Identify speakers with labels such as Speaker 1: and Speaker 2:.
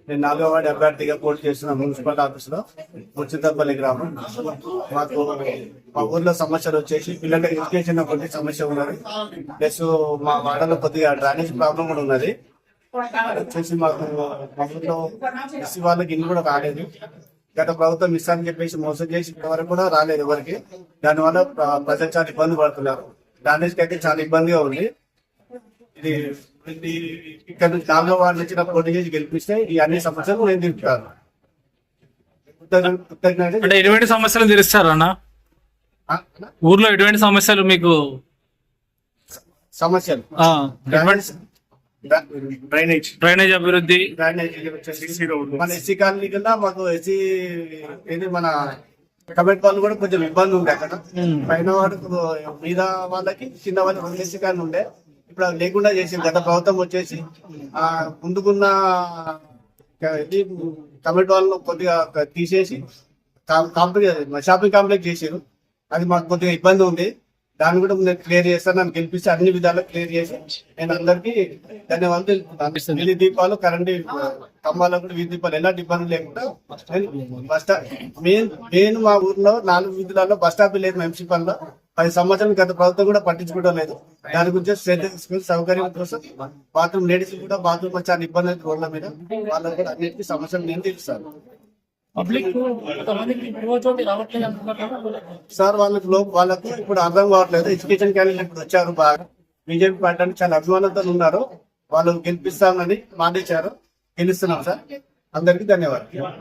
Speaker 1: నేను 4వ వార్డు అభ్యర్థిగా పోటీ చేస్తున్న మున్సిపల్ ఆఫీసులో ముచ్చితపల్లి గ్రామం. మాకు మా ఊర్లో సమస్యలు వచ్చేసి పిల్లల ఎడ్యుకేషన్ కొద్ది సమస్య ఉన్నది, ప్లస్ మా వాడలో కొద్దిగా డ్రైనేజ్ ప్రాబ్లం కూడా ఉన్నది. వచ్చేసి మాకు మా ఊర్లో ఎస్సీ వాళ్ళకి ఇల్లు కూడా రాలేదు. గత ప్రభుత్వం ఇస్తానని చెప్పేసి మోసం చేసి ఇంతవరకు కూడా రాలేదు ఎవరికి. దానివల్ల ప్రజలు చాలా ఇబ్బంది పడుతున్నారు. డ్రైనేజ్కి అయితే చాలా ఇబ్బందిగా ఉంది. ఇది ఇక్కడ నుంచి 4వ వార్డు నుంచి నాకు పోటీ చేసి గెలిపిస్తే ఈ అన్ని సమస్యలు నేను తీర్చుతాను.
Speaker 2: అంటే ఎటువంటి సమస్యలు తీరుస్తారు అన్న? ఊర్లో ఎటువంటి సమస్యలు మీకు?
Speaker 1: సమస్యలు డ్రైనేజ్ అభివృద్ధి, మన ఎస్సీ కాలనీ కింద మాకు ఎస్సీ ఏది మన కమెంట్ వాళ్ళు కూడా కొంచెం ఇబ్బంది ఉండే. అక్కడ పైన వాడు మీద వాళ్ళకి కింద వాళ్ళకి ఎస్సీ కాలనీ ఉండే, ఇప్పుడు అది లేకుండా చేసింది గత ప్రభుత్వం వచ్చేసి. ముందుకున్న కమెంట్ వాళ్ళను కొద్దిగా తీసేసి షాపింగ్ కాంప్లెక్స్ చేసారు. అది మాకు కొద్దిగా ఇబ్బంది ఉంది. దాన్ని కూడా నేను క్లియర్ చేస్తాను. నన్ను గెలిపిస్తే అన్ని విధాలు క్లియర్ చేసి నేను అందరికీ ధన్యవాదాలు తెలుపుతాను. వీధి దీపాలు, కరెంట్ స్తంభాలకు కూడా వీధి దీపాలు ఎలాంటి ఇబ్బంది లేకుండా బస్ స్టాప్ మెయిన్ మా ఊర్లో 4 వీధులలో బస్ స్టాప్ లేదు. మున్సిపల్ లో 10 సంవత్సరాలు గత ప్రభుత్వం కూడా పట్టించుకోవడం లేదు. దాని గురించి శ్రద్ధ తీసుకుని సౌకర్యం కోసం బాత్రూమ్ లేడీస్ కూడా బాత్రూమ్ చాలా ఇబ్బంది అవుతుంది రోడ్ల మీద. వాళ్ళకి కూడా అన్నిటికీ సమస్యలు నేను తీరుస్తాను. సార్ వాళ్ళకు ఇప్పుడు అర్థం కావట్లేదు. ఎడ్యుకేషన్ క్యాండిడేట్ ఇప్పుడు వచ్చారు, బాగా బీజేపీ పార్టీ అంటే చాలా అభిమానంతో ఉన్నారు. వాళ్ళు గెలిపిస్తామని మాట ఇచ్చారు. గెలుస్తున్నాం సార్. అందరికీ ధన్యవాదాలు.